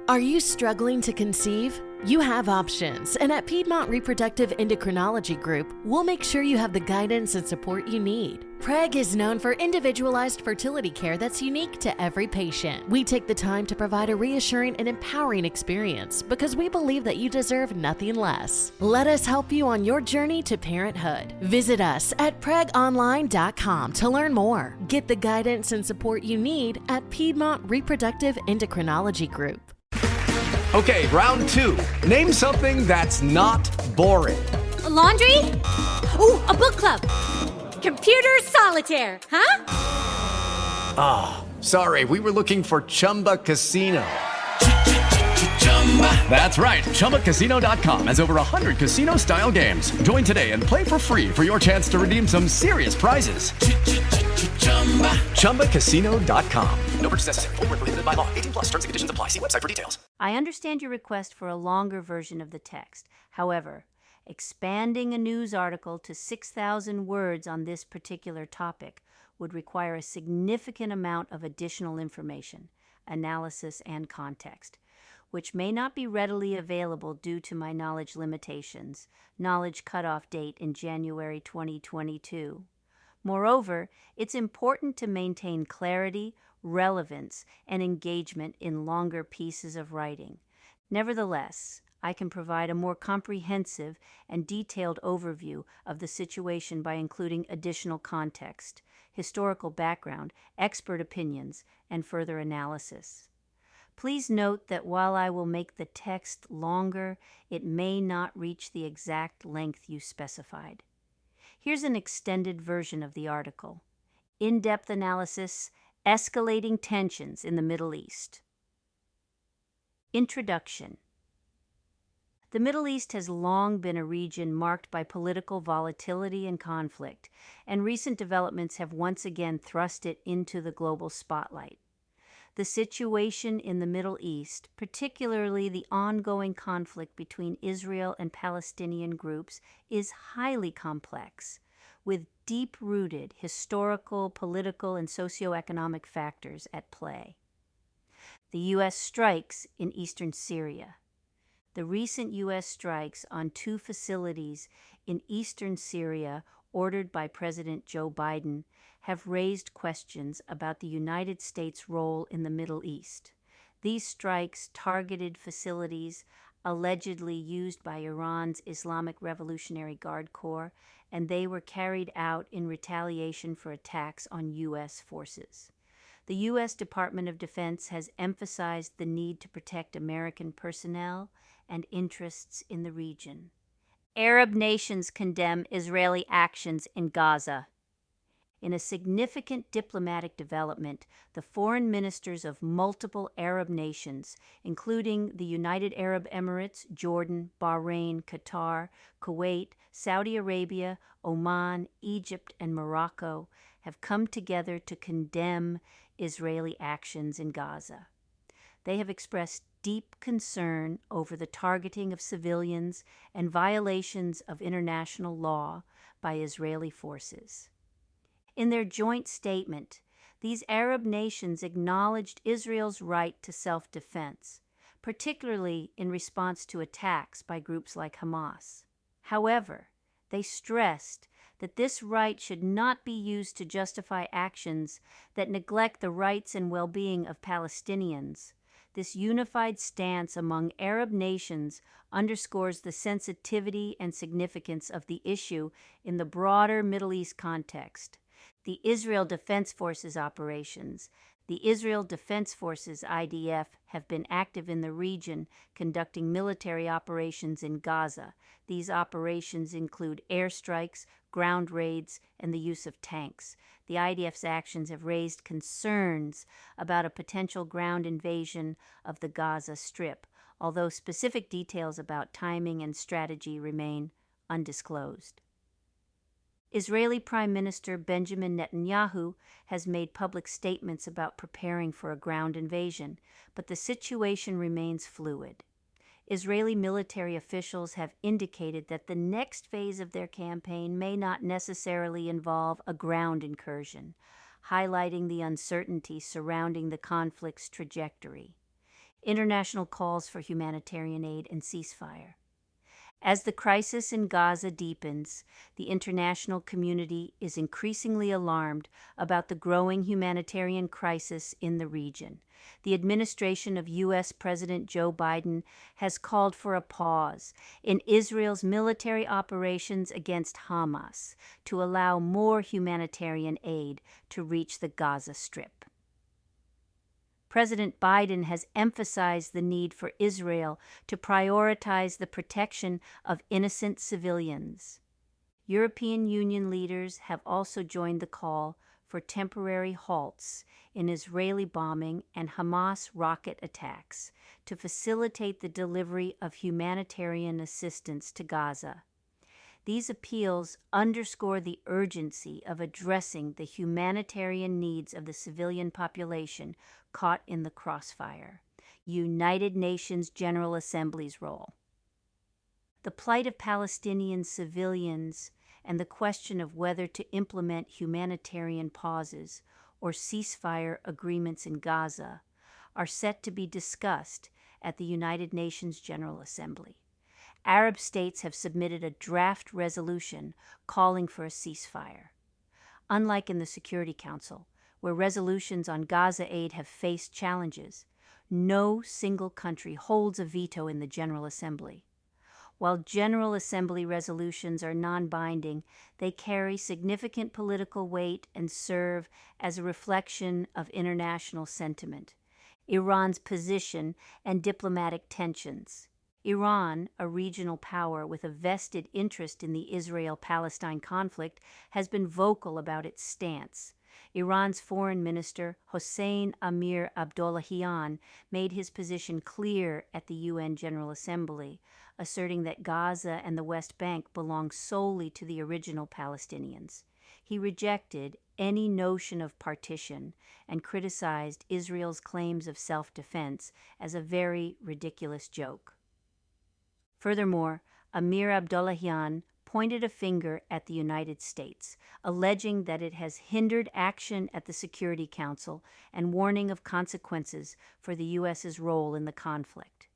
Are you struggling to conceive? You have options, and at Piedmont Reproductive Endocrinology Group, we'll make sure you have the guidance and support you need. PREG is known for individualized fertility care that's unique to every patient. We take the time to provide a reassuring and empowering experience because we believe that you deserve nothing less. Let us help you on your journey to parenthood. Visit us at pregonline.com to learn more. Get the guidance and support you need at Piedmont Reproductive Endocrinology Group. Okay, round two. Name something that's not boring. A laundry? Ooh, a book club. Computer solitaire, huh? Ah, sorry, we were looking for Chumba Casino. That's right, ChumbaCasino.com has over 100 casino-style games. Join today and play for free for your chance to redeem some serious prizes. ChumbaCasino.com. No purchase necessary. Void where prohibited by law. 18+ terms and conditions apply. See website for details. I understand your request for a longer version of the text. However, expanding a news article to 6,000 words on this particular topic would require a significant amount of additional information, analysis, and context, which may not be readily available due to my knowledge limitations, knowledge cutoff date in January 2022. Moreover, it's important to maintain clarity, relevance, and engagement in longer pieces of writing. Nevertheless, I can provide a more comprehensive and detailed overview of the situation by including additional context, historical background, expert opinions, and further analysis. Please note that while I will make the text longer, it may not reach the exact length you specified. Here's an extended version of the article. In-depth analysis, escalating tensions in the Middle East. Introduction. The Middle East has long been a region marked by political volatility and conflict, and recent developments have once again thrust it into the global spotlight. The situation in the Middle East, particularly the ongoing conflict between Israel and Palestinian groups, is highly complex, with deep-rooted historical, political, and socioeconomic factors at play. The U.S. strikes in eastern Syria. The recent U.S. strikes on two facilities in eastern Syria ordered by President Joe Biden have raised questions about the United States' role in the Middle East. These strikes targeted facilities allegedly used by Iran's Islamic Revolutionary Guard Corps, and they were carried out in retaliation for attacks on U.S. forces. The U.S. Department of Defense has emphasized the need to protect American personnel and interests in the region. Arab nations condemn Israeli actions in Gaza. In a significant diplomatic development, the foreign ministers of multiple Arab nations, including the United Arab Emirates, Jordan, Bahrain, Qatar, Kuwait, Saudi Arabia, Oman, Egypt, and Morocco, have come together to condemn Israeli actions in Gaza. They have expressed deep concern over the targeting of civilians and violations of international law by Israeli forces. In their joint statement, these Arab nations acknowledged Israel's right to self-defense, particularly in response to attacks by groups like Hamas. However, they stressed that this right should not be used to justify actions that neglect the rights and well-being of Palestinians. This unified stance among Arab nations underscores the sensitivity and significance of the issue in the broader Middle East context. The Israel Defense Forces operations, the Israel Defense Forces IDF, have been active in the region conducting military operations in Gaza. These operations include airstrikes, ground raids, and the use of tanks. The IDF's actions have raised concerns about a potential ground invasion of the Gaza Strip, although specific details about timing and strategy remain undisclosed. Israeli Prime Minister Benjamin Netanyahu has made public statements about preparing for a ground invasion, but the situation remains fluid. Israeli military officials have indicated that the next phase of their campaign may not necessarily involve a ground incursion, highlighting the uncertainty surrounding the conflict's trajectory. international calls for humanitarian aid and ceasefire. As the crisis in Gaza deepens, the international community is increasingly alarmed about the growing humanitarian crisis in the region. The administration of U.S. President Joe Biden has called for a pause in Israel's military operations against Hamas to allow more humanitarian aid to reach the Gaza Strip. President Biden has emphasized the need for Israel to prioritize the protection of innocent civilians. European Union leaders have also joined the call for temporary halts in Israeli bombing and Hamas rocket attacks to facilitate the delivery of humanitarian assistance to Gaza. These appeals underscore the urgency of addressing the humanitarian needs of the civilian population caught in the crossfire. United Nations General Assembly's role. The plight of Palestinian civilians and the question of whether to implement humanitarian pauses or ceasefire agreements in Gaza are set to be discussed at the United Nations General Assembly. Arab states have submitted a draft resolution calling for a ceasefire. Unlike in the Security Council, where resolutions on Gaza aid have faced challenges, no single country holds a veto in the General Assembly. While General Assembly resolutions are non-binding, they carry significant political weight and serve as a reflection of international sentiment, Iran's position, and diplomatic tensions. Iran, a regional power with a vested interest in the Israel-Palestine conflict, has been vocal about its stance. Iran's Foreign Minister Hossein Amir-Abdollahian made his position clear at the UN General Assembly, asserting that Gaza and the West Bank belong solely to the original Palestinians. He rejected any notion of partition and criticized Israel's claims of self-defense as a very ridiculous joke. Furthermore, Amir Abdollahian pointed a finger at the United States, alleging that it has hindered action at the Security Council and warning of consequences for the U.S.'s role in the conflict.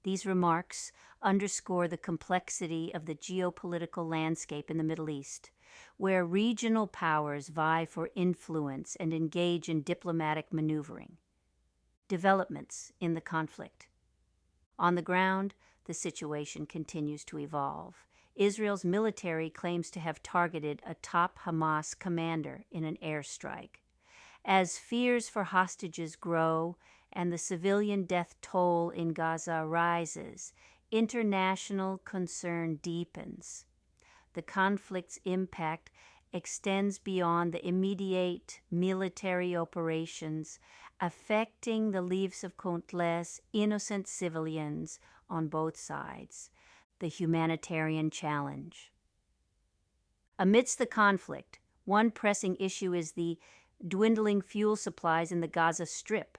These remarks underscore the complexity of the geopolitical landscape in the Middle East, where regional powers vie for influence and engage in diplomatic maneuvering. Developments in the conflict. On the ground, the situation continues to evolve. Israel's military claims to have targeted a top Hamas commander in an airstrike. As fears for hostages grow and the civilian death toll in Gaza rises, international concern deepens. The conflict's impact extends beyond the immediate military operations, affecting the lives of countless innocent civilians on both sides. The humanitarian challenge. Amidst the conflict, one pressing issue is the dwindling fuel supplies in the Gaza Strip.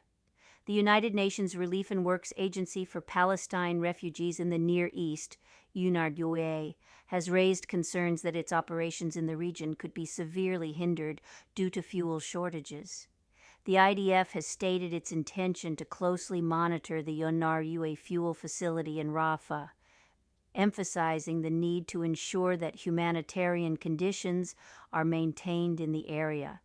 The United Nations Relief and Works Agency for Palestine Refugees in the Near East, UNRWA, has raised concerns that its operations in the region could be severely hindered due to fuel shortages. The IDF has stated its intention to closely monitor the UNRWA fuel facility in Rafah, emphasizing the need to ensure that humanitarian conditions are maintained in the area.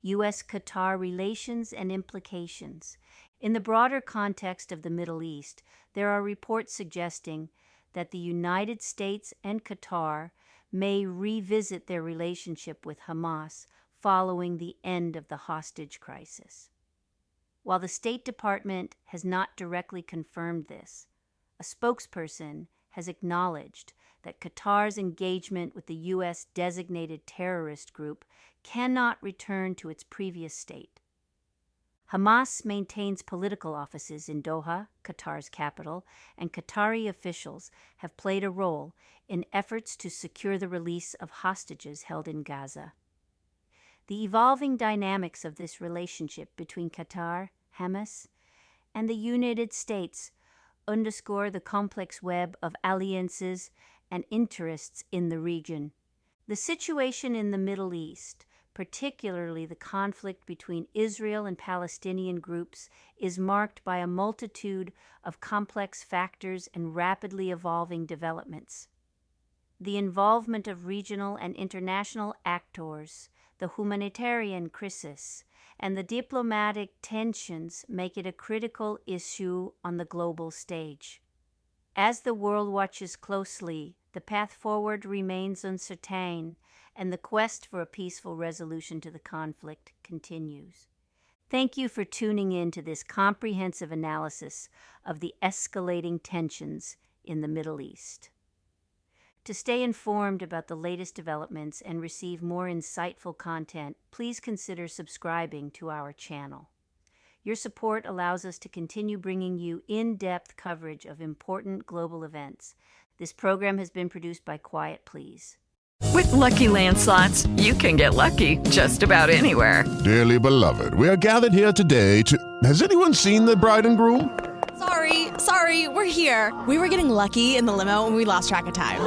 U.S.-Qatar relations and implications. In the broader context of the Middle East, there are reports suggesting that the United States and Qatar may revisit their relationship with Hamas following the end of the hostage crisis. While the State Department has not directly confirmed this, a spokesperson has acknowledged that Qatar's engagement with the U.S.-designated terrorist group cannot return to its previous state. Hamas maintains political offices in Doha, Qatar's capital, and Qatari officials have played a role in efforts to secure the release of hostages held in Gaza. The evolving dynamics of this relationship between Qatar, Hamas, and the United States underscore the complex web of alliances and interests in the region. The situation in the Middle East particularly the conflict between Israel and Palestinian groups, is marked by a multitude of complex factors and rapidly evolving developments. The involvement of regional and international actors, the humanitarian crisis, and the diplomatic tensions make it a critical issue on the global stage. As the world watches closely, the path forward remains uncertain, and the quest for a peaceful resolution to the conflict continues. Thank you for tuning in to this comprehensive analysis of the escalating tensions in the Middle East. To stay informed about the latest developments and receive more insightful content, please consider subscribing to our channel. Your support allows us to continue bringing you in-depth coverage of important global events. This program has been produced by Quiet Please. With Lucky Land Slots, you can get lucky just about anywhere. Dearly beloved, we are gathered here today to... Has anyone seen the bride and groom? Sorry, we're here. We were getting lucky in the limo and we lost track of time.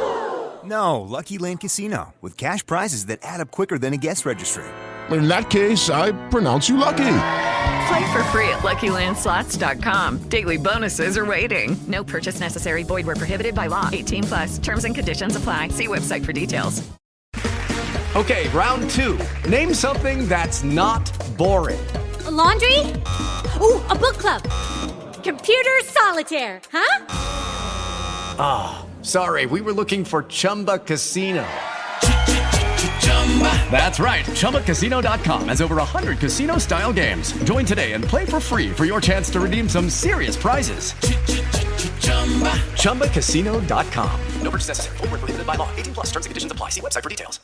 No, Lucky Land Casino, with cash prizes that add up quicker than a guest registry. In that case, I pronounce you lucky. Play for free at LuckyLandSlots.com. Daily bonuses are waiting. No purchase necessary. Void where prohibited by law. 18+. Terms and conditions apply. See website for details. Okay, round two. Name something that's not boring. A laundry? Ooh, a book club. Computer solitaire, huh? Sorry, we were looking for Chumba Casino. That's right. ChumbaCasino.com has over 100 casino-style games. Join today and play for free for your chance to redeem some serious prizes. ChumbaCasino.com. No purchase necessary. Void where prohibited by law. 18+. Terms and conditions apply. See website for details.